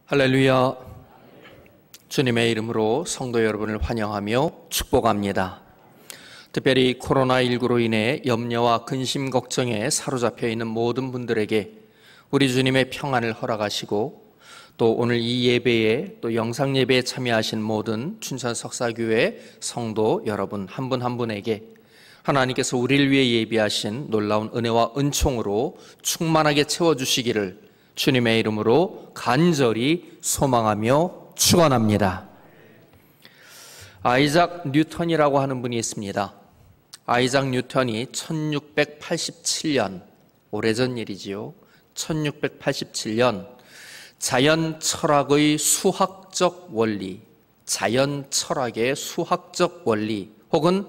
할렐루야. 주님의 이름으로 성도 여러분을 환영하며 축복합니다. 특별히 코로나19로 인해 염려와 근심 걱정에 사로잡혀 있는 모든 분들에게 우리 주님의 평안을 허락하시고, 또 오늘 이 예배에 또 영상 예배에 참여하신 모든 춘천 석사교회 성도 여러분 한 분 한 분에게 하나님께서 우리를 위해 예비하신 놀라운 은혜와 은총으로 충만하게 채워주시기를 주님의 이름으로 간절히 소망하며 축원합니다. 아이작 뉴턴이라고 하는 분이 있습니다. 아이작 뉴턴이 1687년, 오래전 일이지요. 1687년 자연 철학의 수학적 원리, 자연 철학의 수학적 원리 혹은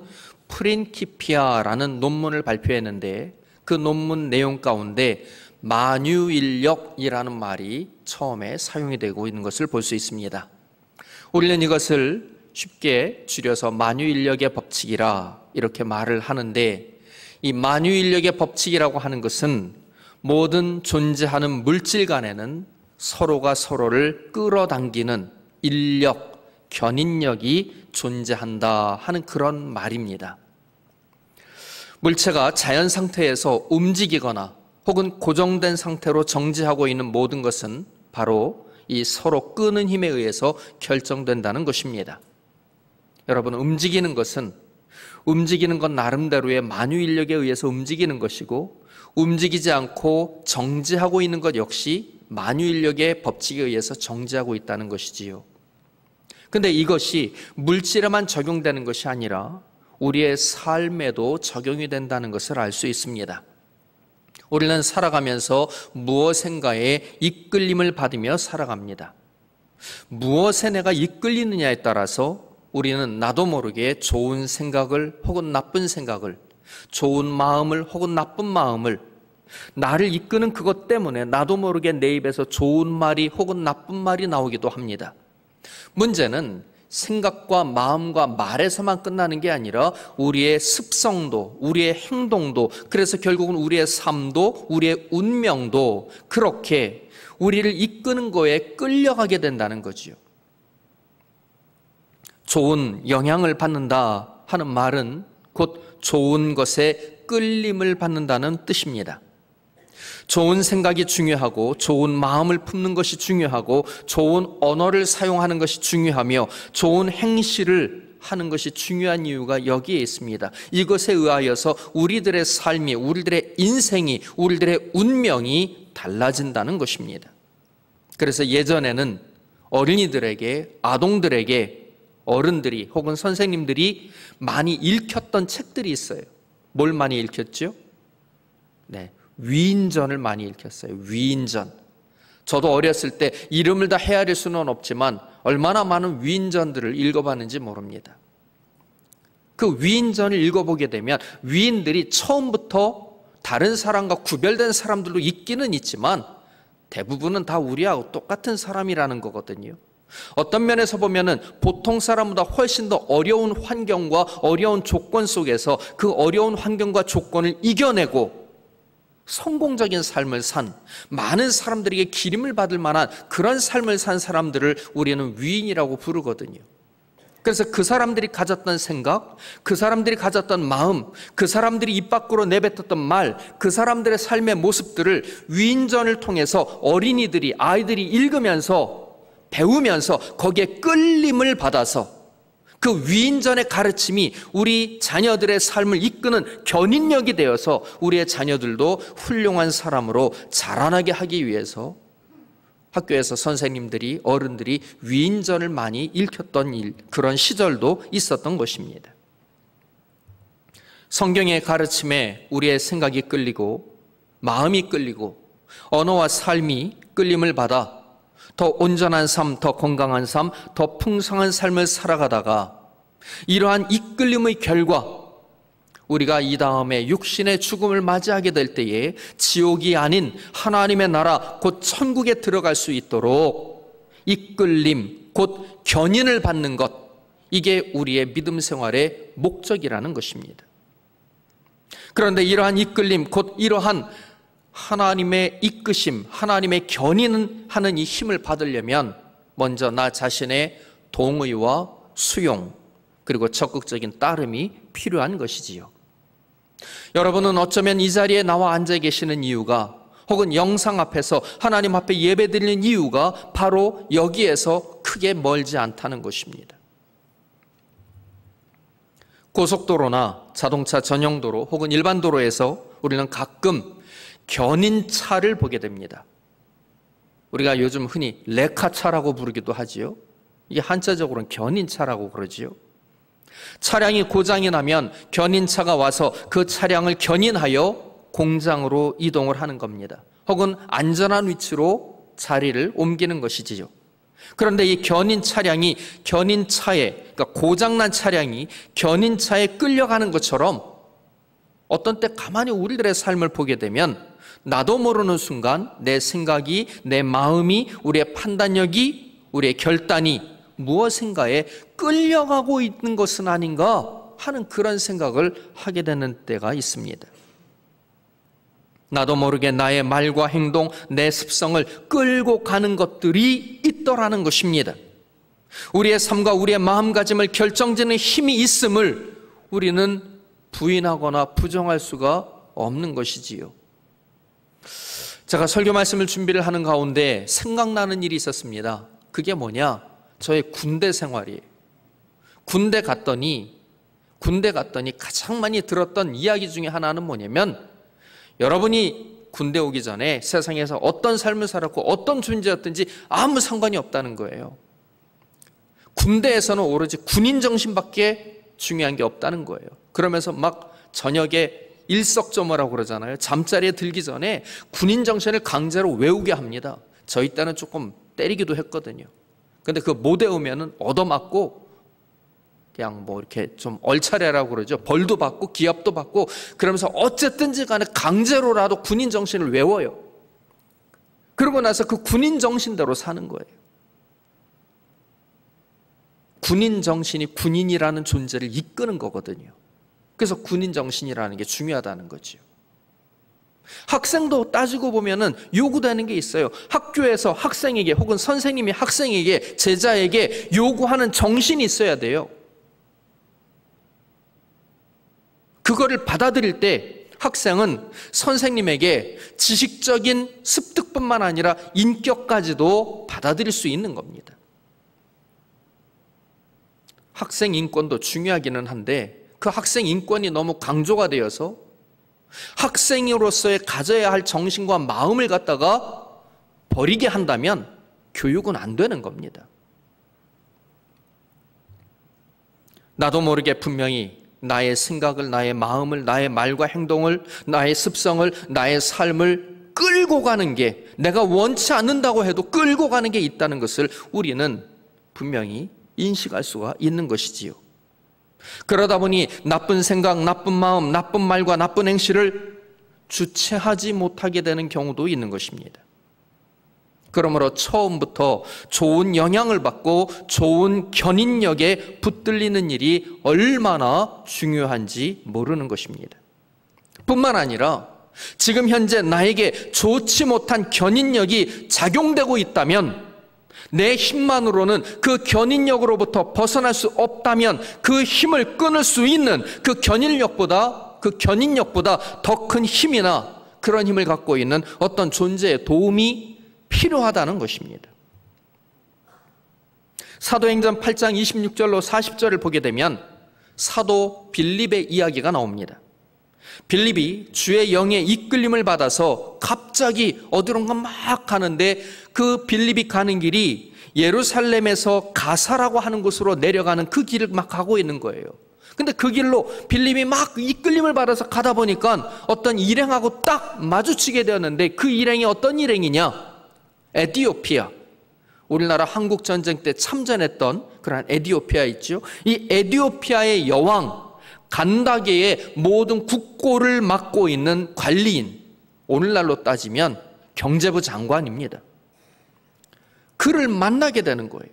프린키피아라는 논문을 발표했는데, 그 논문 내용 가운데 만유인력이라는 말이 처음에 사용이 되고 있는 것을 볼 수 있습니다. 우리는 이것을 쉽게 줄여서 만유인력의 법칙이라 이렇게 말을 하는데, 이 만유인력의 법칙이라고 하는 것은 모든 존재하는 물질 간에는 서로가 서로를 끌어당기는 인력, 견인력이 존재한다 하는 그런 말입니다. 물체가 자연 상태에서 움직이거나 혹은 고정된 상태로 정지하고 있는 모든 것은 바로 이 서로 끄는 힘에 의해서 결정된다는 것입니다. 여러분, 움직이는 것은 움직이는 것 나름대로의 만유인력에 의해서 움직이는 것이고, 움직이지 않고 정지하고 있는 것 역시 만유인력의 법칙에 의해서 정지하고 있다는 것이지요. 근데 이것이 물질에만 적용되는 것이 아니라 우리의 삶에도 적용이 된다는 것을 알 수 있습니다. 우리는 살아가면서 무엇인가에 이끌림을 받으며 살아갑니다. 무엇에 내가 이끌리느냐에 따라서 우리는 나도 모르게 좋은 생각을 혹은 나쁜 생각을, 좋은 마음을 혹은 나쁜 마음을, 나를 이끄는 그것 때문에 나도 모르게 내 입에서 좋은 말이 혹은 나쁜 말이 나오기도 합니다. 문제는 생각과 마음과 말에서만 끝나는 게 아니라 우리의 습성도, 우리의 행동도, 그래서 결국은 우리의 삶도, 우리의 운명도 그렇게 우리를 이끄는 거에 끌려가게 된다는 거지요. 좋은 영향을 받는다 하는 말은 곧 좋은 것에 끌림을 받는다는 뜻입니다. 좋은 생각이 중요하고, 좋은 마음을 품는 것이 중요하고, 좋은 언어를 사용하는 것이 중요하며, 좋은 행실을 하는 것이 중요한 이유가 여기에 있습니다. 이것에 의하여서 우리들의 삶이, 우리들의 인생이, 우리들의 운명이 달라진다는 것입니다. 그래서 예전에는 어린이들에게, 아동들에게 어른들이 혹은 선생님들이 많이 읽혔던 책들이 있어요. 뭘 많이 읽혔죠? 네. 위인전을 많이 읽혔어요. 위인전. 저도 어렸을 때 이름을 다 헤아릴 수는 없지만 얼마나 많은 위인전들을 읽어봤는지 모릅니다. 그 위인전을 읽어보게 되면 위인들이 처음부터 다른 사람과 구별된 사람들로 있기는 있지만 대부분은 다 우리하고 똑같은 사람이라는 거거든요. 어떤 면에서 보면은 보통 사람보다 훨씬 더 어려운 환경과 어려운 조건 속에서 그 어려운 환경과 조건을 이겨내고 성공적인 삶을 산, 많은 사람들에게 기림을 받을 만한 그런 삶을 산 사람들을 우리는 위인이라고 부르거든요. 그래서 그 사람들이 가졌던 생각, 그 사람들이 가졌던 마음, 그 사람들이 입 밖으로 내뱉었던 말, 그 사람들의 삶의 모습들을 위인전을 통해서 어린이들이, 아이들이 읽으면서, 배우면서 거기에 끌림을 받아서 그 위인전의 가르침이 우리 자녀들의 삶을 이끄는 견인력이 되어서 우리의 자녀들도 훌륭한 사람으로 자라나게 하기 위해서 학교에서 선생님들이, 어른들이 위인전을 많이 읽혔던 그런 시절도 있었던 것입니다. 성경의 가르침에 우리의 생각이 끌리고, 마음이 끌리고, 언어와 삶이 끌림을 받아 더 온전한 삶, 더 건강한 삶, 더 풍성한 삶을 살아가다가 이러한 이끌림의 결과 우리가 이 다음에 육신의 죽음을 맞이하게 될 때에 지옥이 아닌 하나님의 나라, 곧 천국에 들어갈 수 있도록 이끌림, 곧 견인을 받는 것, 이게 우리의 믿음 생활의 목적이라는 것입니다. 그런데 이러한 이끌림, 곧 이러한 하나님의 이끄심, 하나님의 견인하는 이 힘을 받으려면 먼저 나 자신의 동의와 수용, 그리고 적극적인 따름이 필요한 것이지요. 여러분은 어쩌면 이 자리에 나와 앉아 계시는 이유가, 혹은 영상 앞에서 하나님 앞에 예배드리는 이유가 바로 여기에서 크게 멀지 않다는 것입니다. 고속도로나 자동차 전용도로 혹은 일반 도로에서 우리는 가끔 견인차를 보게 됩니다. 우리가 요즘 흔히 레카차라고 부르기도 하지요. 이게 한자적으로는 견인차라고 그러지요. 차량이 고장이 나면 견인차가 와서 그 차량을 견인하여 공장으로 이동을 하는 겁니다. 혹은 안전한 위치로 자리를 옮기는 것이지요. 그런데 이 견인 차량이 그러니까 고장난 차량이 견인차에 끌려가는 것처럼 어떤 때 가만히 우리들의 삶을 보게 되면 나도 모르는 순간 내 생각이, 내 마음이, 우리의 판단력이, 우리의 결단이 무엇인가에 끌려가고 있는 것은 아닌가 하는 그런 생각을 하게 되는 때가 있습니다. 나도 모르게 나의 말과 행동, 내 습성을 끌고 가는 것들이 있더라는 것입니다. 우리의 삶과 우리의 마음가짐을 결정짓는 힘이 있음을 우리는 부인하거나 부정할 수가 없는 것이지요. 제가 설교 말씀을 준비를 하는 가운데 생각나는 일이 있었습니다. 그게 뭐냐? 저의 군대 생활이에요. 군대 갔더니 가장 많이 들었던 이야기 중에 하나는 뭐냐면, 여러분이 군대 오기 전에 세상에서 어떤 삶을 살았고 어떤 존재였든지 아무 상관이 없다는 거예요. 군대에서는 오로지 군인 정신밖에 중요한 게 없다는 거예요. 그러면서 막 저녁에 일석조모라고 그러잖아요. 잠자리에 들기 전에 군인 정신을 강제로 외우게 합니다. 저희 때는 조금 때리기도 했거든요. 근데 그 못 외우면은 얻어맞고 그냥 뭐 이렇게 좀 얼차례라고 그러죠. 벌도 받고 기합도 받고, 그러면서 어쨌든지 간에 강제로라도 군인 정신을 외워요. 그러고 나서 그 군인 정신대로 사는 거예요. 군인 정신이 군인이라는 존재를 이끄는 거거든요. 그래서 군인 정신이라는 게 중요하다는 거죠. 학생도 따지고 보면은 요구되는 게 있어요. 학교에서 학생에게 혹은 선생님이 학생에게, 제자에게 요구하는 정신이 있어야 돼요. 그거를 받아들일 때 학생은 선생님에게 지식적인 습득뿐만 아니라 인격까지도 받아들일 수 있는 겁니다. 학생 인권도 중요하기는 한데 그 학생 인권이 너무 강조가 되어서 학생으로서의 가져야 할 정신과 마음을 갖다가 버리게 한다면 교육은 안 되는 겁니다. 나도 모르게 분명히 나의 생각을, 나의 마음을, 나의 말과 행동을, 나의 습성을, 나의 삶을 끌고 가는 게, 내가 원치 않는다고 해도 끌고 가는 게 있다는 것을 우리는 분명히 인식할 수가 있는 것이지요. 그러다 보니 나쁜 생각, 나쁜 마음, 나쁜 말과 나쁜 행실을 주체하지 못하게 되는 경우도 있는 것입니다. 그러므로 처음부터 좋은 영향을 받고 좋은 견인력에 붙들리는 일이 얼마나 중요한지 모르는 것입니다. 뿐만 아니라 지금 현재 나에게 좋지 못한 견인력이 작용되고 있다면, 내 힘만으로는 그 견인력으로부터 벗어날 수 없다면, 그 힘을 끊을 수 있는 그 견인력보다 더 큰 힘이나 그런 힘을 갖고 있는 어떤 존재의 도움이 필요하다는 것입니다. 사도행전 8장 26절로 40절을 보게 되면 사도 빌립의 이야기가 나옵니다. 빌립이 주의 영의 이끌림을 받아서 갑자기 어디론가 막 가는데, 그 빌립이 가는 길이 예루살렘에서 가사라고 하는 곳으로 내려가는 그 길을 막 가고 있는 거예요. 근데 그 길로 빌립이 막 이끌림을 받아서 가다 보니까 어떤 일행하고 딱 마주치게 되었는데, 그 일행이 어떤 일행이냐? 에티오피아, 우리나라 한국전쟁 때 참전했던 그런 에티오피아 있죠. 이 에티오피아의 여왕 간다게의 모든 국고를 맡고 있는 관리인, 오늘날로 따지면 경제부 장관입니다. 그를 만나게 되는 거예요.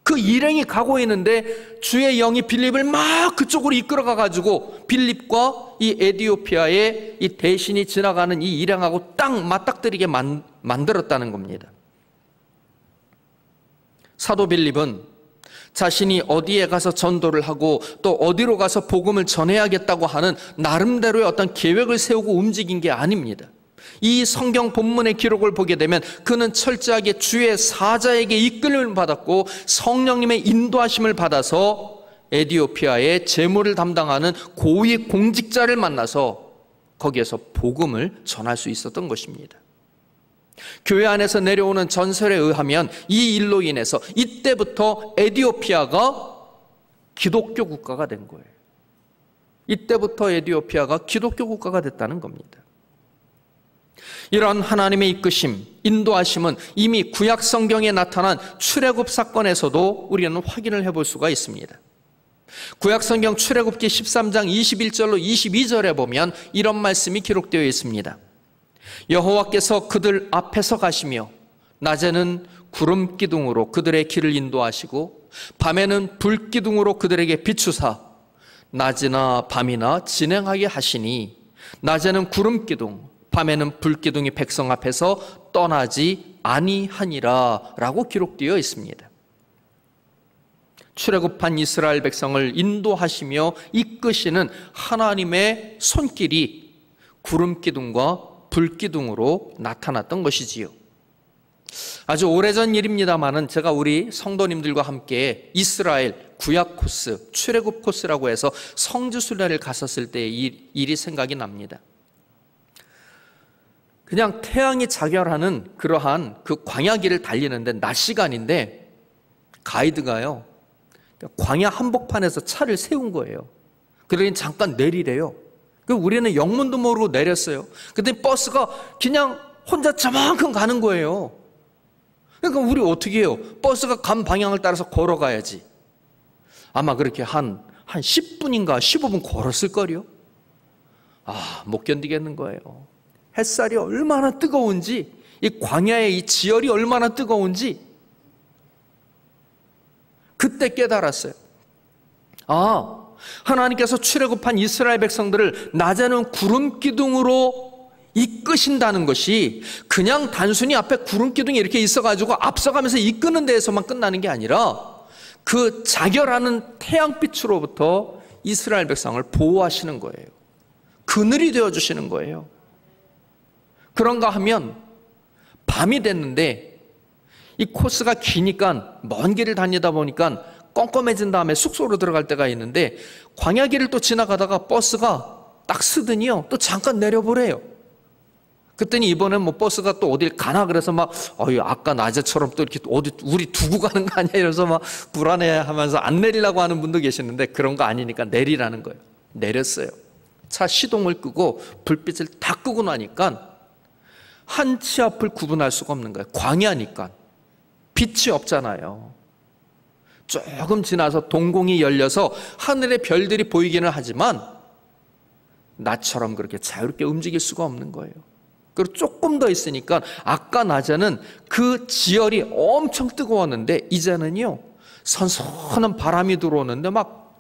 그 일행이 가고 있는데 주의 영이 빌립을 막 그쪽으로 이끌어가 가지고 빌립과 이 에디오피아의 이 대신이 지나가는 이 일행하고 딱 맞닥뜨리게 만들었다는 겁니다. 사도 빌립은 자신이 어디에 가서 전도를 하고 또 어디로 가서 복음을 전해야겠다고 하는 나름대로의 어떤 계획을 세우고 움직인 게 아닙니다. 이 성경 본문의 기록을 보게 되면 그는 철저하게 주의 사자에게 이끌림을 받았고 성령님의 인도하심을 받아서 에디오피아의 재무를 담당하는 고위 공직자를 만나서 거기에서 복음을 전할 수 있었던 것입니다. 교회 안에서 내려오는 전설에 의하면 이 일로 인해서 이때부터 에디오피아가 기독교 국가가 된 거예요. 이때부터 에디오피아가 기독교 국가가 됐다는 겁니다. 이런 하나님의 이끄심, 인도하심은 이미 구약 성경에 나타난 출애굽 사건에서도 우리는 확인을 해볼 수가 있습니다. 구약 성경 출애굽기 13장 21절로 22절에 보면 이런 말씀이 기록되어 있습니다. 여호와께서 그들 앞에서 가시며 낮에는 구름 기둥으로 그들의 길을 인도하시고 밤에는 불 기둥으로 그들에게 비추사 낮이나 밤이나 진행하게 하시니 낮에는 구름 기둥 밤에는 불 기둥이 백성 앞에서 떠나지 아니하니라 라고 기록되어 있습니다. 출애굽한 이스라엘 백성을 인도하시며 이끄시는 하나님의 손길이 구름 기둥과 불기둥으로 나타났던 것이지요. 아주 오래전 일입니다만은 제가 우리 성도님들과 함께 이스라엘 구약 코스, 출애굽 코스라고 해서 성지순례를 갔었을 때의 일이 생각이 납니다. 그냥 태양이 자결하는 그러한 그 광야길을 달리는데 낮 시간인데 가이드가요, 광야 한복판에서 차를 세운 거예요. 그러니 잠깐 내리래요. 우리는 영문도 모르고 내렸어요. 근데 버스가 그냥 혼자 저만큼 가는 거예요. 그러니까 우리 어떻게 해요? 버스가 간 방향을 따라서 걸어가야지. 아마 그렇게 한 10분인가 15분 걸었을걸요? 못 견디겠는 거예요. 햇살이 얼마나 뜨거운지, 이 광야의 이 지열이 얼마나 뜨거운지 그때 깨달았어요. 하나님께서 출애굽한 이스라엘 백성들을 낮에는 구름 기둥으로 이끄신다는 것이 그냥 단순히 앞에 구름 기둥이 이렇게 있어가지고 앞서가면서 이끄는 데에서만 끝나는 게 아니라 그 자결하는 태양빛으로부터 이스라엘 백성을 보호하시는 거예요. 그늘이 되어주시는 거예요. 그런가 하면 밤이 됐는데 이 코스가 기니까 먼 길을 다니다 보니까 껌껌해진 다음에 숙소로 들어갈 때가 있는데 광야길을 또 지나가다가 버스가 딱 쓰더니요 또 잠깐 내려보래요. 그랬더니 이번엔 뭐 버스가 또 어딜 가나 그래서 막 아까 낮에처럼 또 이렇게 어디 우리 두고 가는 거 아니야 이러면서 막 불안해하면서 안 내리려고 하는 분도 계시는데 그런 거 아니니까 내리라는 거예요. 내렸어요. 차 시동을 끄고 불빛을 다 끄고 나니까 한 치 앞을 구분할 수가 없는 거예요. 광야니까 빛이 없잖아요. 조금 지나서 동공이 열려서 하늘의 별들이 보이기는 하지만 낮처럼 그렇게 자유롭게 움직일 수가 없는 거예요. 그리고 조금 더 있으니까 아까 낮에는 그 지열이 엄청 뜨거웠는데 이제는요 선선한 바람이 들어오는데 막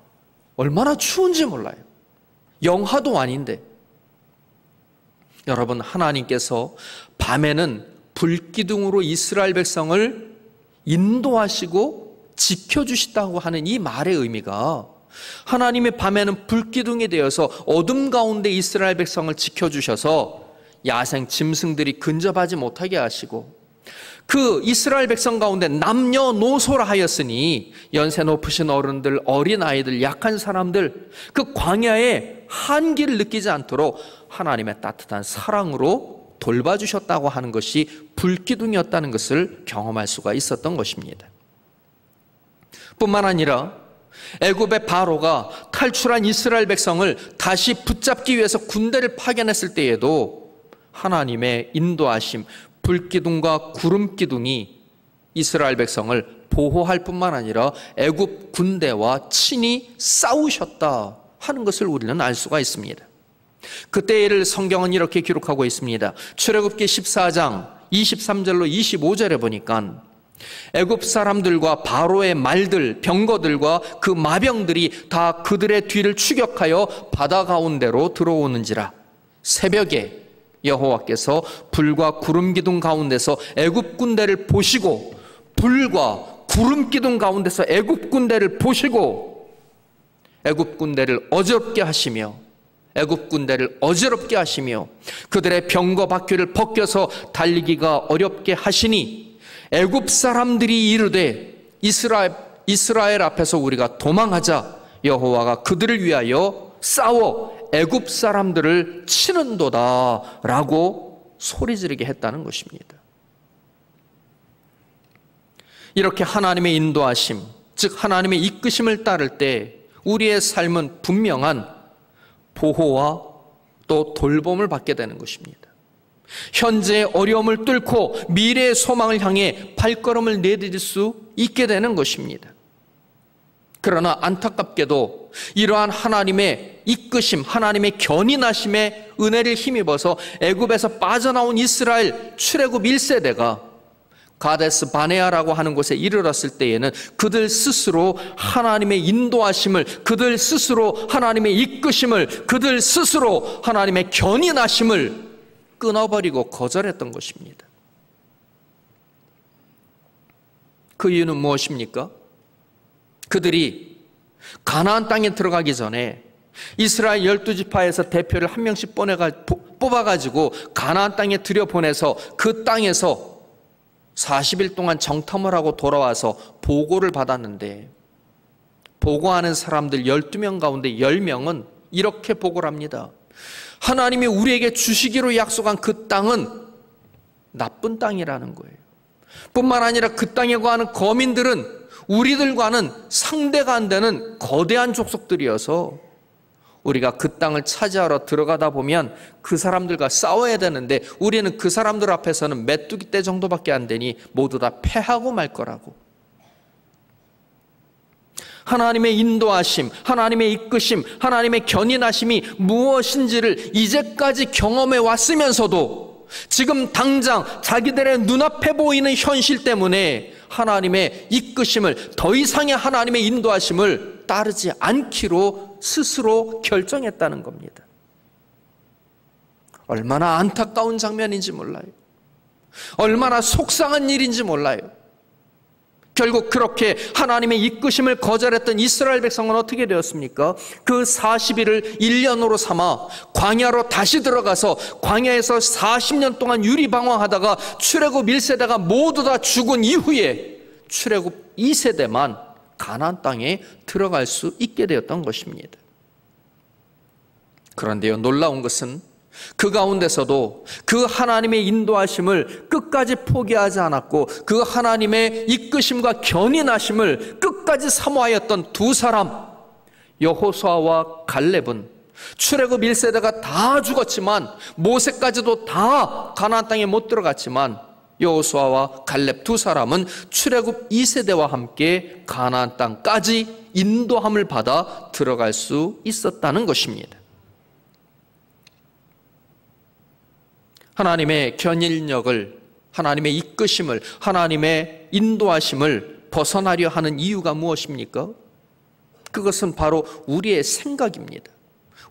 얼마나 추운지 몰라요. 영하도 아닌데. 여러분, 하나님께서 밤에는 불기둥으로 이스라엘 백성을 인도하시고 지켜주시다고 하는 이 말의 의미가 하나님의 밤에는 불기둥이 되어서 어둠 가운데 이스라엘 백성을 지켜주셔서 야생 짐승들이 근접하지 못하게 하시고 그 이스라엘 백성 가운데 남녀노소라 하였으니 연세 높으신 어른들, 어린아이들, 약한 사람들 그 광야의 한기를 느끼지 않도록 하나님의 따뜻한 사랑으로 돌봐주셨다고 하는 것이 불기둥이었다는 것을 경험할 수가 있었던 것입니다. 뿐만 아니라 애굽의 바로가 탈출한 이스라엘 백성을 다시 붙잡기 위해서 군대를 파견했을 때에도 하나님의 인도하심, 불기둥과 구름기둥이 이스라엘 백성을 보호할 뿐만 아니라 애굽 군대와 친히 싸우셨다 하는 것을 우리는 알 수가 있습니다. 그때의 일을 성경은 이렇게 기록하고 있습니다. 출애굽기 14장 23절로 25절에 보니까 애굽 사람들과 바로의 말들, 병거들과 그 마병들이 다 그들의 뒤를 추격하여 바다 가운데로 들어오는지라. 새벽에 여호와께서 불과 구름 기둥 가운데서 애굽 군대를 보시고, 불과 구름 기둥 가운데서 애굽 군대를 보시고 애굽 군대를 어지럽게 하시며 그들의 병거 바퀴를 벗겨서 달리기가 어렵게 하시니 애굽 사람들이 이르되 이스라엘 앞에서 우리가 도망하자. 여호와가 그들을 위하여 싸워 애굽 사람들을 치는도다 라고 소리지르게 했다는 것입니다. 이렇게 하나님의 인도하심, 즉 하나님의 이끄심을 따를 때 우리의 삶은 분명한 보호와 또 돌봄을 받게 되는 것입니다. 현재의 어려움을 뚫고 미래의 소망을 향해 발걸음을 내디딜 수 있게 되는 것입니다. 그러나 안타깝게도 이러한 하나님의 이끄심, 하나님의 견인하심의 은혜를 힘입어서 애굽에서 빠져나온 이스라엘 출애굽 1세대가 가데스 바네아라고 하는 곳에 이르렀을 때에는 그들 스스로 하나님의 인도하심을, 그들 스스로 하나님의 이끄심을, 그들 스스로 하나님의 견인하심을 끊어버리고 거절했던 것입니다. 그 이유는 무엇입니까? 그들이 가나안 땅에 들어가기 전에 이스라엘 12지파에서 대표를 한 명씩 뽑아가지고 가나안 땅에 들여보내서 그 땅에서 40일 동안 정탐을 하고 돌아와서 보고를 받았는데, 보고하는 사람들 12명 가운데 10명은 이렇게 보고를 합니다. 하나님이 우리에게 주시기로 약속한 그 땅은 나쁜 땅이라는 거예요. 뿐만 아니라 그 땅에 거하는 거민들은 우리들과는 상대가 안 되는 거대한 족속들이어서 우리가 그 땅을 차지하러 들어가다 보면 그 사람들과 싸워야 되는데 우리는 그 사람들 앞에서는 메뚜기 떼 정도밖에 안 되니 모두 다 패하고 말 거라고. 하나님의 인도하심, 하나님의 이끄심, 하나님의 견인하심이 무엇인지를 이제까지 경험해 왔으면서도 지금 당장 자기들의 눈앞에 보이는 현실 때문에 하나님의 이끄심을, 더 이상의 하나님의 인도하심을 따르지 않기로 스스로 결정했다는 겁니다. 얼마나 안타까운 장면인지 몰라요. 얼마나 속상한 일인지 몰라요. 결국 그렇게 하나님의 이끄심을 거절했던 이스라엘 백성은 어떻게 되었습니까? 그 40일을 1년으로 삼아 광야로 다시 들어가서 광야에서 40년 동안 유리방황하다가 출애굽 1세대가 모두 다 죽은 이후에 출애굽 2세대만 가나안 땅에 들어갈 수 있게 되었던 것입니다. 그런데요, 놀라운 것은 그 가운데서도 그 하나님의 인도하심을 끝까지 포기하지 않았고 그 하나님의 이끄심과 견인하심을 끝까지 사모하였던 두 사람, 여호수아와 갈렙은 출애굽 1세대가 다 죽었지만, 모세까지도 다 가나안 땅에 못 들어갔지만 여호수아와 갈렙 두 사람은 출애굽 2세대와 함께 가나안 땅까지 인도함을 받아 들어갈 수 있었다는 것입니다. 하나님의 견인력을, 하나님의 이끄심을, 하나님의 인도하심을 벗어나려 하는 이유가 무엇입니까? 그것은 바로 우리의 생각입니다.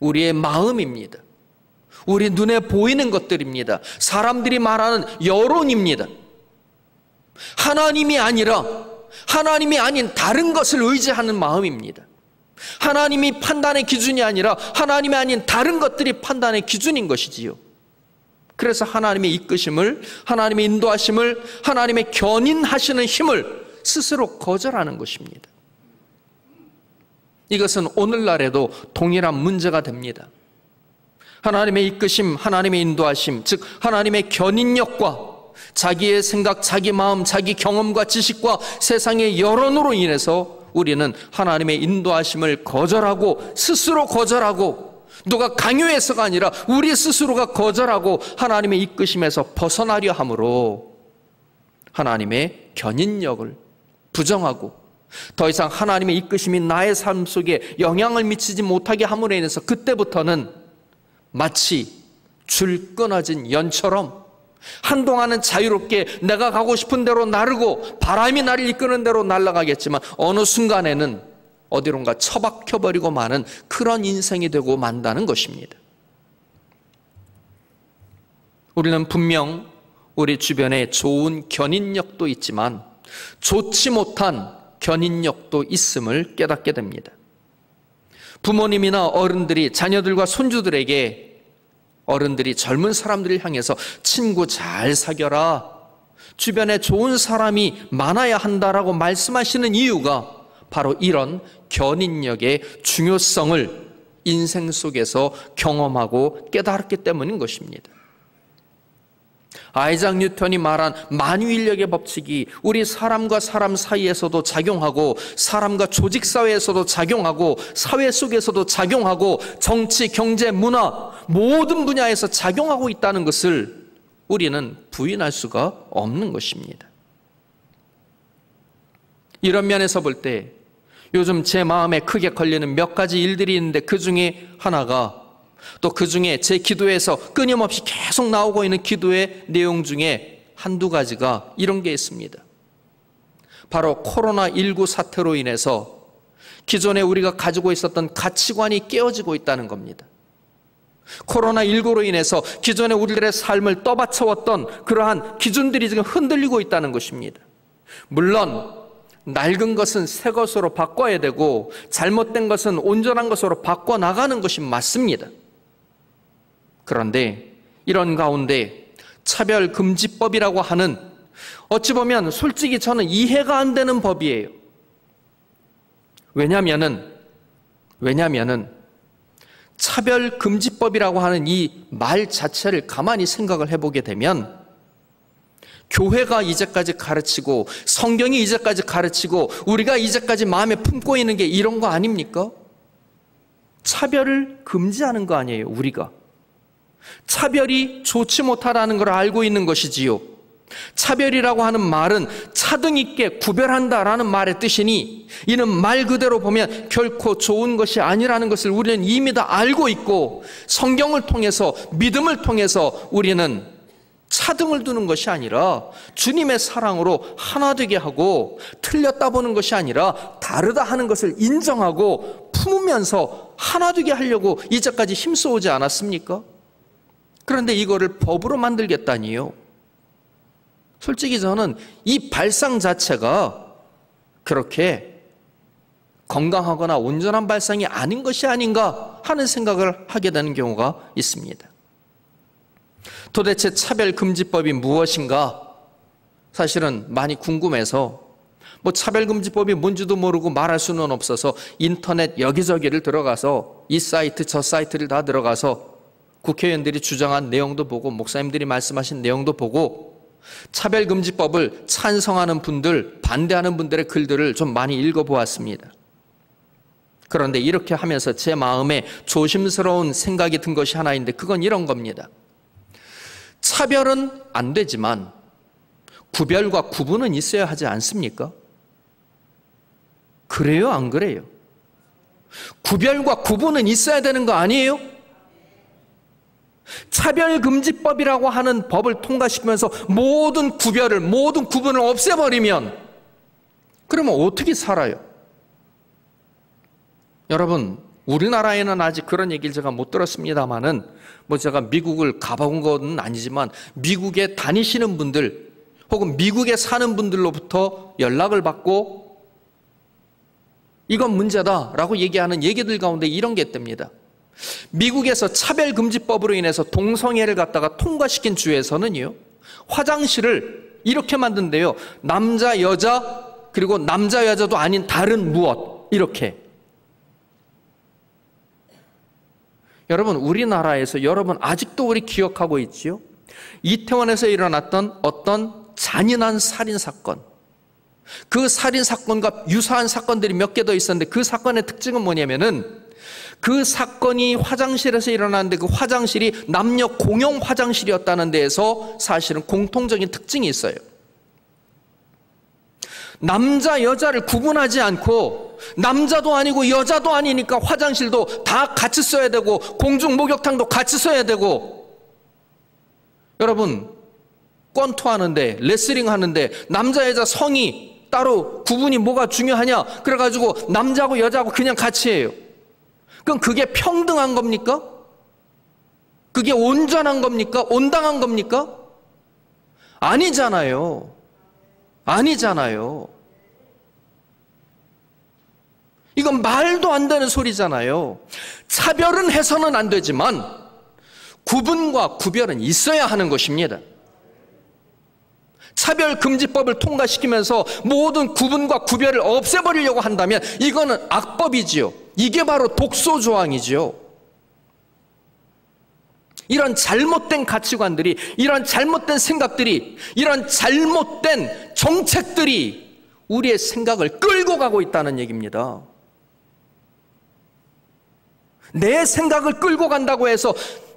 우리의 마음입니다. 우리 눈에 보이는 것들입니다. 사람들이 말하는 여론입니다. 하나님이 아닌 다른 것을 의지하는 마음입니다. 하나님이 판단의 기준이 아니라 하나님이 아닌 다른 것들이 판단의 기준인 것이지요. 그래서 하나님의 이끄심을, 하나님의 인도하심을, 하나님의 견인하시는 힘을 스스로 거절하는 것입니다. 이것은 오늘날에도 동일한 문제가 됩니다. 하나님의 이끄심, 하나님의 인도하심, 즉 하나님의 견인력과 자기의 생각, 자기 마음, 자기 경험과 지식과 세상의 여론으로 인해서 우리는 하나님의 인도하심을 거절하고, 스스로 거절하고, 누가 강요해서가 아니라 우리 스스로가 거절하고 하나님의 이끄심에서 벗어나려 함으로 하나님의 견인력을 부정하고 더 이상 하나님의 이끄심이 나의 삶 속에 영향을 미치지 못하게 함으로 인해서 그때부터는 마치 줄 끊어진 연처럼 한동안은 자유롭게 내가 가고 싶은 대로 나르고 바람이 나를 이끄는 대로 날아가겠지만 어느 순간에는 어디론가 처박혀버리고 마는 그런 인생이 되고 만다는 것입니다. 우리는 분명 우리 주변에 좋은 견인력도 있지만 좋지 못한 견인력도 있음을 깨닫게 됩니다. 부모님이나 어른들이 자녀들과 손주들에게 어른들이 젊은 사람들을 향해서 친구 잘 사겨라, 주변에 좋은 사람이 많아야 한다라고 말씀하시는 이유가 바로 이런 견인력의 중요성을 인생 속에서 경험하고 깨달았기 때문인 것입니다. 아이작 뉴턴이 말한 만유인력의 법칙이 우리 사람과 사람 사이에서도 작용하고 사람과 조직 사회에서도 작용하고 사회 속에서도 작용하고 정치, 경제, 문화 모든 분야에서 작용하고 있다는 것을 우리는 부인할 수가 없는 것입니다. 이런 면에서 볼 때 요즘 제 마음에 크게 걸리는 몇 가지 일들이 있는데 그 중에 하나가 또 그 중에 제 기도에서 끊임없이 계속 나오고 있는 기도의 내용 중에 한두 가지가 이런 게 있습니다. 바로 코로나19 사태로 인해서 기존에 우리가 가지고 있었던 가치관이 깨어지고 있다는 겁니다. 코로나19로 인해서 기존에 우리들의 삶을 떠받쳐왔던 그러한 기준들이 지금 흔들리고 있다는 것입니다. 물론 낡은 것은 새 것으로 바꿔야 되고 잘못된 것은 온전한 것으로 바꿔나가는 것이 맞습니다. 그런데 이런 가운데 차별금지법이라고 하는 어찌 보면 솔직히 저는 이해가 안 되는 법이에요. 왜냐하면은 차별금지법이라고 하는 이 말 자체를 가만히 생각을 해보게 되면 교회가 이제까지 가르치고 성경이 이제까지 가르치고 우리가 이제까지 마음에 품고 있는 게 이런 거 아닙니까? 차별을 금지하는 거 아니에요, 우리가. 차별이 좋지 못하다는 걸 알고 있는 것이지요. 차별이라고 하는 말은 차등 있게 구별한다라는 말의 뜻이니 이는 말 그대로 보면 결코 좋은 것이 아니라는 것을 우리는 이미 다 알고 있고 성경을 통해서 믿음을 통해서 우리는 차등을 두는 것이 아니라 주님의 사랑으로 하나 되게 하고 틀렸다 보는 것이 아니라 다르다 하는 것을 인정하고 품으면서 하나 되게 하려고 이제까지 힘써오지 않았습니까? 그런데 이거를 법으로 만들겠다니요. 솔직히 저는 이 발상 자체가 그렇게 건강하거나 온전한 발상이 아닌 것이 아닌가 하는 생각을 하게 되는 경우가 있습니다. 도대체 차별금지법이 무엇인가? 사실은 많이 궁금해서 차별금지법이 뭔지도 모르고 말할 수는 없어서 인터넷 여기저기를 들어가서 이 사이트 저 사이트를 다 들어가서 국회의원들이 주장한 내용도 보고 목사님들이 말씀하신 내용도 보고 차별금지법을 찬성하는 분들, 반대하는 분들의 글들을 좀 많이 읽어보았습니다. 그런데 이렇게 하면서 제 마음에 조심스러운 생각이 든 것이 하나 있는데 그건 이런 겁니다. 차별은 안 되지만 구별과 구분은 있어야 하지 않습니까? 그래요, 안 그래요? 구별과 구분은 있어야 되는 거 아니에요? 차별금지법이라고 하는 법을 통과시키면서 모든 구별을, 모든 구분을 없애버리면 그러면 어떻게 살아요? 여러분, 우리나라에는 아직 그런 얘기를 제가 못 들었습니다만은 제가 미국을 가본 건 아니지만 미국에 다니시는 분들 혹은 미국에 사는 분들로부터 연락을 받고 이건 문제다라고 얘기하는 얘기들 가운데 이런 게 있답니다. 미국에서 차별금지법으로 인해서 동성애를 갖다가 통과시킨 주에서는요, 화장실을 이렇게 만든대요. 남자, 여자, 그리고 남자, 여자도 아닌 다른 무엇, 이렇게. 여러분, 우리나라에서 여러분 아직도 우리 기억하고 있지요? 이태원에서 일어났던 어떤 잔인한 살인사건. 그 살인사건과 유사한 사건들이 몇 개 더 있었는데 그 사건의 특징은 뭐냐면은 그 사건이 화장실에서 일어났는데 그 화장실이 남녀 공용 화장실이었다는 데에서 사실은 공통적인 특징이 있어요. 남자, 여자를 구분하지 않고 남자도 아니고 여자도 아니니까 화장실도 다 같이 써야 되고 공중 목욕탕도 같이 써야 되고 여러분 권투하는데, 레슬링 하는데 남자 여자 성이 따로 구분이 뭐가 중요하냐? 그래가지고 남자하고 여자하고 그냥 같이 해요. 그럼 그게 평등한 겁니까? 그게 온전한 겁니까? 온당한 겁니까? 아니잖아요. 아니잖아요. 이건 말도 안 되는 소리잖아요. 차별은 해서는 안 되지만 구분과 구별은 있어야 하는 것입니다. 차별금지법을 통과시키면서 모든 구분과 구별을 없애버리려고 한다면 이거는 악법이지요. 이게 바로 독소조항이지요. 이런 잘못된 가치관들이, 이런 잘못된 생각들이, 이런 잘못된 정책들이 우리의 생각을 끌고 가고 있다는 얘기입니다. 내 생각을 끌고 간다고 해서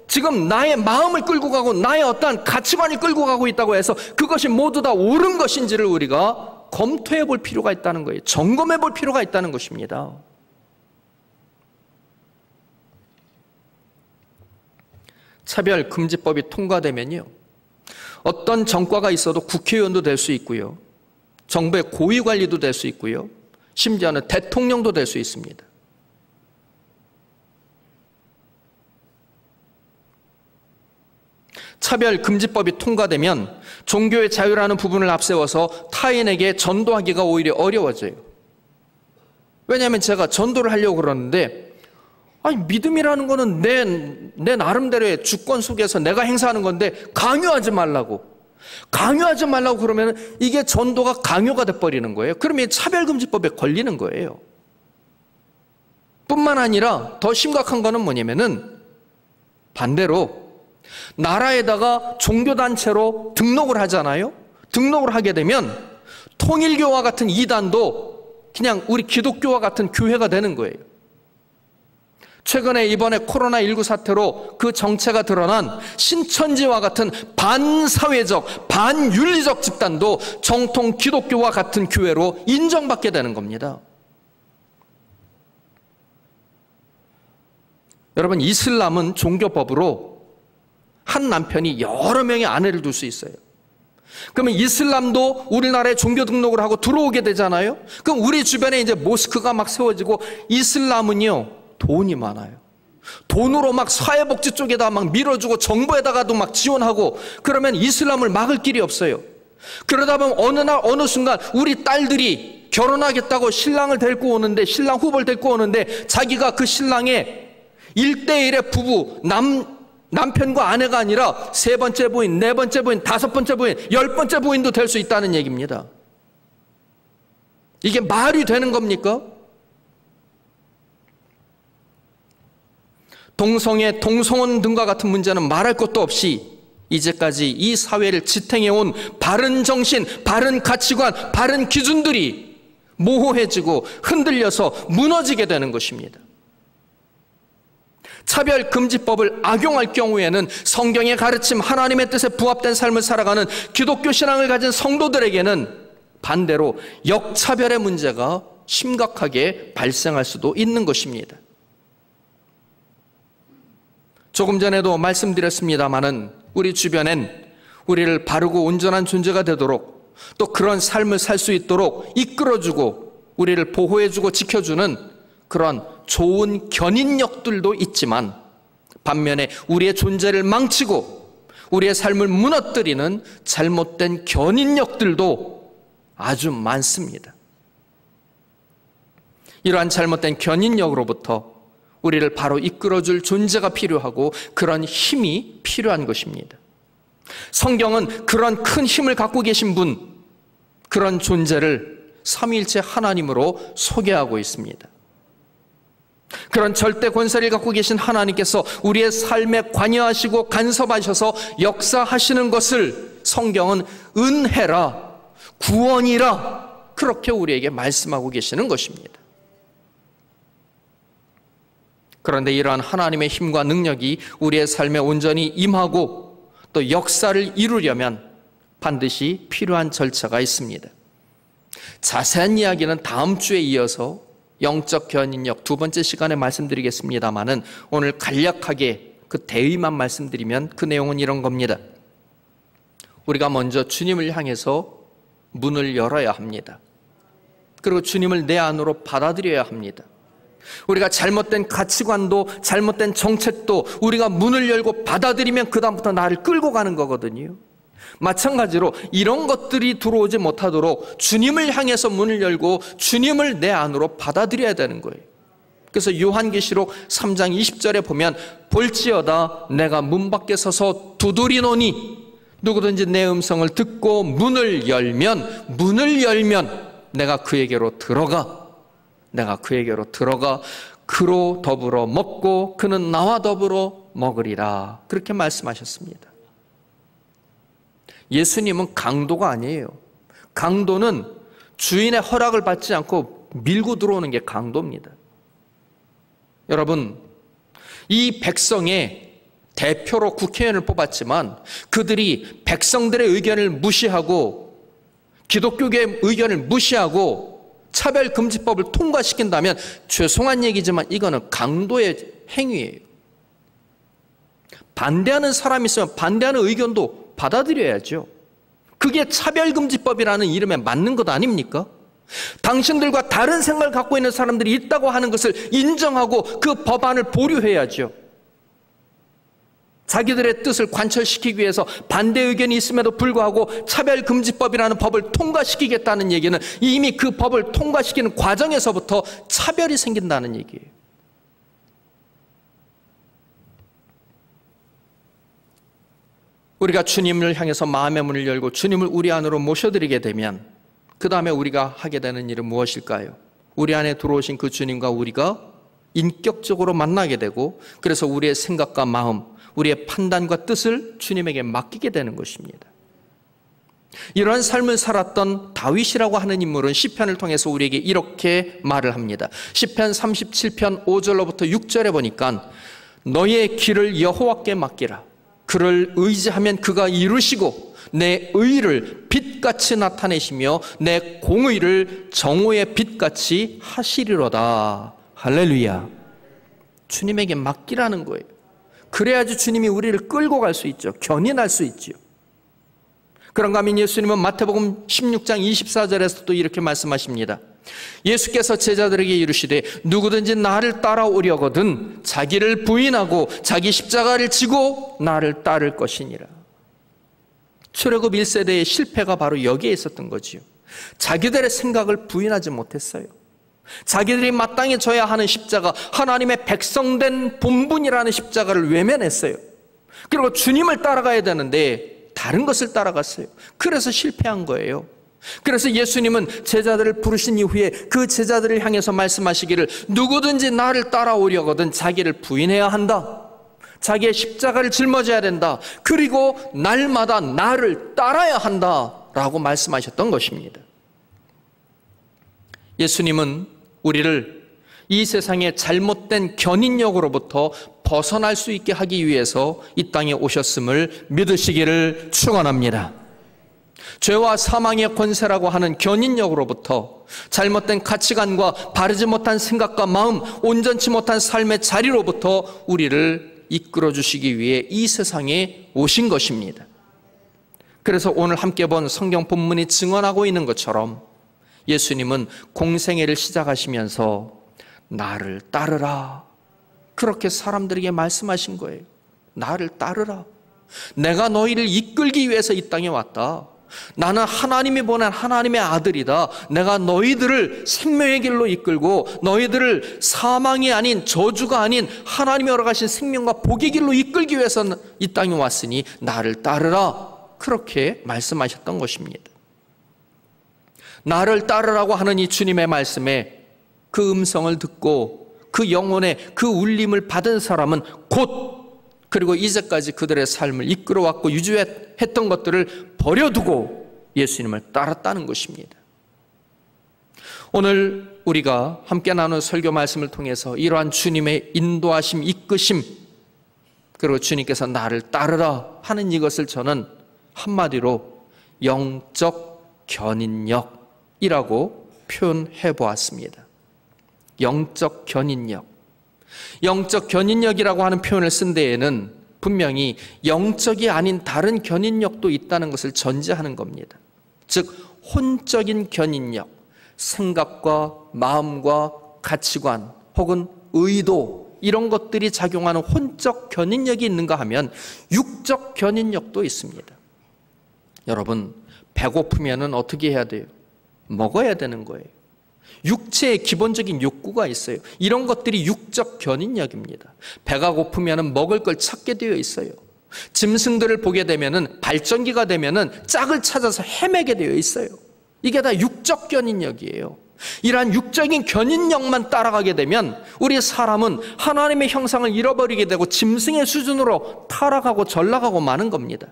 지금 나의 마음을 끌고 가고 나의 어떠한 가치관이 끌고 가고 있다고 해서 그것이 모두 다 옳은 것인지를 우리가 검토해 볼 필요가 있다는 거예요. 점검해 볼 필요가 있다는 것입니다. 차별금지법이 통과되면요, 어떤 정과가 있어도 국회의원도 될 수 있고요, 정부의 고위관리도 될 수 있고요, 심지어는 대통령도 될 수 있습니다. 차별금지법이 통과되면 종교의 자유라는 부분을 앞세워서 타인에게 전도하기가 오히려 어려워져요. 왜냐하면 제가 전도를 하려고 그러는데, 아니, 믿음이라는 거는 내 나름대로의 주권 속에서 내가 행사하는 건데 강요하지 말라고 그러면 이게 전도가 강요가 돼버리는 거예요. 그러면 차별금지법에 걸리는 거예요. 뿐만 아니라 더 심각한 거는 뭐냐면은 반대로 나라에다가 종교단체로 등록을 하잖아요. 등록을 하게 되면 통일교와 같은 이단도 그냥 우리 기독교와 같은 교회가 되는 거예요. 최근에 이번에 코로나19 사태로 그 정체가 드러난 신천지와 같은 반사회적, 반윤리적 집단도 정통 기독교와 같은 교회로 인정받게 되는 겁니다. 여러분, 이슬람은 종교법으로 한 남편이 여러 명의 아내를 둘 수 있어요. 그러면 이슬람도 우리나라에 종교 등록을 하고 들어오게 되잖아요. 그럼 우리 주변에 이제 모스크가 막 세워지고, 이슬람은요, 돈이 많아요. 돈으로 막 사회복지 쪽에다 막 밀어주고 정부에다가도 막 지원하고, 그러면 이슬람을 막을 길이 없어요. 그러다 보면 어느 날 어느 순간 우리 딸들이 결혼하겠다고 신랑을 데리고 오는데, 신랑 후보를 데리고 오는데 자기가 그 신랑의 1대1의 부부, 남편과 아내가 아니라 세 번째 부인, 네 번째 부인, 다섯 번째 부인, 10번째 부인도 될 수 있다는 얘기입니다. 이게 말이 되는 겁니까? 동성애, 동성혼 등과 같은 문제는 말할 것도 없이 이제까지 이 사회를 지탱해온 바른 정신, 바른 가치관, 바른 기준들이 모호해지고 흔들려서 무너지게 되는 것입니다. 차별금지법을 악용할 경우에는 성경의 가르침, 하나님의 뜻에 부합된 삶을 살아가는 기독교 신앙을 가진 성도들에게는 반대로 역차별의 문제가 심각하게 발생할 수도 있는 것입니다. 조금 전에도 말씀드렸습니다마는 우리 주변엔 우리를 바르고 온전한 존재가 되도록, 또 그런 삶을 살 수 있도록 이끌어주고 우리를 보호해주고 지켜주는 그런 좋은 견인력들도 있지만, 반면에 우리의 존재를 망치고 우리의 삶을 무너뜨리는 잘못된 견인력들도 아주 많습니다. 이러한 잘못된 견인력으로부터 우리를 바로 이끌어줄 존재가 필요하고 그런 힘이 필요한 것입니다. 성경은 그런 큰 힘을 갖고 계신 분, 그런 존재를 삼위일체 하나님으로 소개하고 있습니다. 그런 절대 권세를 갖고 계신 하나님께서 우리의 삶에 관여하시고 간섭하셔서 역사하시는 것을 성경은 은혜라, 구원이라, 그렇게 우리에게 말씀하고 계시는 것입니다. 그런데 이러한 하나님의 힘과 능력이 우리의 삶에 온전히 임하고 또 역사를 이루려면 반드시 필요한 절차가 있습니다. 자세한 이야기는 다음 주에 이어서 영적 견인력 두 번째 시간에 말씀드리겠습니다마는 오늘 간략하게 그 대의만 말씀드리면 그 내용은 이런 겁니다. 우리가 먼저 주님을 향해서 문을 열어야 합니다. 그리고 주님을 내 안으로 받아들여야 합니다. 우리가 잘못된 가치관도 잘못된 정책도 우리가 문을 열고 받아들이면 그다음부터 나를 끌고 가는 거거든요. 마찬가지로 이런 것들이 들어오지 못하도록 주님을 향해서 문을 열고 주님을 내 안으로 받아들여야 되는 거예요. 그래서 요한계시록 3장 20절에 보면 볼지어다 내가 문 밖에 서서 두드리노니 누구든지 내 음성을 듣고 문을 열면 내가 그에게로 들어가 그로 더불어 먹고 그는 나와 더불어 먹으리라. 그렇게 말씀하셨습니다. 예수님은 강도가 아니에요. 강도는 주인의 허락을 받지 않고 밀고 들어오는 게 강도입니다. 여러분, 이 백성의 대표로 국회의원을 뽑았지만 그들이 백성들의 의견을 무시하고 기독교계의 의견을 무시하고 차별금지법을 통과시킨다면 죄송한 얘기지만 이거는 강도의 행위예요. 반대하는 사람이 있으면 반대하는 의견도 받아들여야죠. 그게 차별금지법이라는 이름에 맞는 것 아닙니까? 당신들과 다른 생각을 갖고 있는 사람들이 있다고 하는 것을 인정하고 그 법안을 보류해야죠. 자기들의 뜻을 관철시키기 위해서 반대 의견이 있음에도 불구하고 차별금지법이라는 법을 통과시키겠다는 얘기는 이미 그 법을 통과시키는 과정에서부터 차별이 생긴다는 얘기예요. 우리가 주님을 향해서 마음의 문을 열고 주님을 우리 안으로 모셔드리게 되면 그 다음에 우리가 하게 되는 일은 무엇일까요? 우리 안에 들어오신 그 주님과 우리가 인격적으로 만나게 되고 그래서 우리의 생각과 마음, 우리의 판단과 뜻을 주님에게 맡기게 되는 것입니다. 이러한 삶을 살았던 다윗이라고 하는 인물은 시편을 통해서 우리에게 이렇게 말을 합니다. 시편 37편 5절로부터 6절에 보니까 너의 길을 여호와께 맡기라. 그를 의지하면 그가 이루시고 내 의를 빛같이 나타내시며 내 공의를 정오의 빛같이 하시리로다. 할렐루야. 주님에게 맡기라는 거예요. 그래야지 주님이 우리를 끌고 갈 수 있죠. 견인할 수 있죠. 그런가 하면 예수님은 마태복음 16장 24절에서 또 이렇게 말씀하십니다. 예수께서 제자들에게 이르시되 누구든지 나를 따라오려거든 자기를 부인하고 자기 십자가를 지고 나를 따를 것이니라. 출애굽 1세대의 실패가 바로 여기에 있었던 거지요. 자기들의 생각을 부인하지 못했어요. 자기들이 마땅히 져야 하는 십자가, 하나님의 백성된 본분이라는 십자가를 외면했어요. 그리고 주님을 따라가야 되는데 다른 것을 따라갔어요. 그래서 실패한 거예요. 그래서 예수님은 제자들을 부르신 이후에 그 제자들을 향해서 말씀하시기를 누구든지 나를 따라오려거든 자기를 부인해야 한다. 자기의 십자가를 짊어져야 된다. 그리고 날마다 나를 따라야 한다 라고 말씀하셨던 것입니다. 예수님은 우리를 이 세상의 잘못된 견인력으로부터 벗어날 수 있게 하기 위해서 이 땅에 오셨음을 믿으시기를 축원합니다. 죄와 사망의 권세라고 하는 견인력으로부터 잘못된 가치관과 바르지 못한 생각과 마음, 온전치 못한 삶의 자리로부터 우리를 이끌어 주시기 위해 이 세상에 오신 것입니다. 그래서 오늘 함께 본 성경 본문이 증언하고 있는 것처럼 예수님은 공생애를 시작하시면서 나를 따르라. 그렇게 사람들에게 말씀하신 거예요. 나를 따르라. 내가 너희를 이끌기 위해서 이 땅에 왔다. 나는 하나님이 보낸 하나님의 아들이다. 내가 너희들을 생명의 길로 이끌고 너희들을 사망이 아닌 저주가 아닌 하나님이 허락하신 생명과 복의 길로 이끌기 위해서 이 땅에 왔으니 나를 따르라. 그렇게 말씀하셨던 것입니다. 나를 따르라고 하는 이 주님의 말씀에 그 음성을 듣고 그 영혼의 그 울림을 받은 사람은 곧 그리고 이제까지 그들의 삶을 이끌어왔고 유지했던 것들을 버려두고 예수님을 따랐다는 것입니다. 오늘 우리가 함께 나눈 설교 말씀을 통해서 이러한 주님의 인도하심, 이끄심, 그리고 주님께서 나를 따르라 하는 이것을 저는 한마디로 영적 견인력이라고 표현해 보았습니다. 영적 견인력. 영적 견인력이라고 하는 표현을 쓴 데에는 분명히 영적이 아닌 다른 견인력도 있다는 것을 전제하는 겁니다. 즉 혼적인 견인력, 생각과 마음과 가치관 혹은 의도, 이런 것들이 작용하는 혼적 견인력이 있는가 하면 육적 견인력도 있습니다. 여러분, 배고프면 어떻게 해야 돼요? 먹어야 되는 거예요. 육체의 기본적인 욕구가 있어요. 이런 것들이 육적 견인력입니다. 배가 고프면 먹을 걸 찾게 되어 있어요. 짐승들을 보게 되면, 발전기가 되면 짝을 찾아서 헤매게 되어 있어요. 이게 다 육적 견인력이에요. 이러한 육적인 견인력만 따라가게 되면 우리 사람은 하나님의 형상을 잃어버리게 되고 짐승의 수준으로 타락하고 전락하고 마는 겁니다.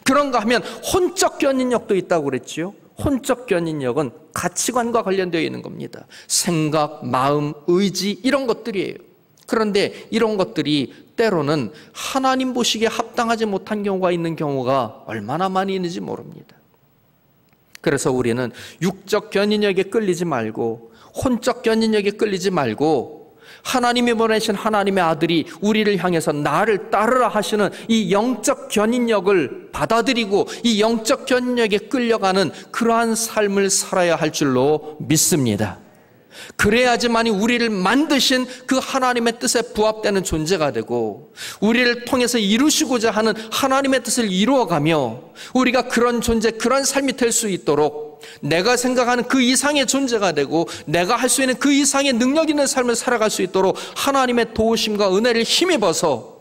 그런가 하면 혼적 견인력도 있다고 그랬지요. 혼적 견인력은 가치관과 관련되어 있는 겁니다. 생각, 마음, 의지, 이런 것들이에요. 그런데 이런 것들이 때로는 하나님 보시기에 합당하지 못한 경우가 있는 경우가 얼마나 많이 있는지 모릅니다. 그래서 우리는 육적 견인력에 끌리지 말고 혼적 견인력에 끌리지 말고 하나님이 보내신 하나님의 아들이 우리를 향해서 나를 따르라 하시는 이 영적 견인력을 받아들이고 이 영적 견인력에 끌려가는 그러한 삶을 살아야 할 줄로 믿습니다. 그래야지만이 우리를 만드신 그 하나님의 뜻에 부합되는 존재가 되고 우리를 통해서 이루시고자 하는 하나님의 뜻을 이루어가며 우리가 그런 존재, 그런 삶이 될 수 있도록 내가 생각하는 그 이상의 존재가 되고 내가 할 수 있는 그 이상의 능력 있는 삶을 살아갈 수 있도록 하나님의 도우심과 은혜를 힘입어서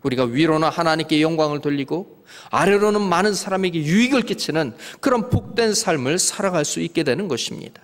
우리가 위로는 하나님께 영광을 돌리고 아래로는 많은 사람에게 유익을 끼치는 그런 복된 삶을 살아갈 수 있게 되는 것입니다.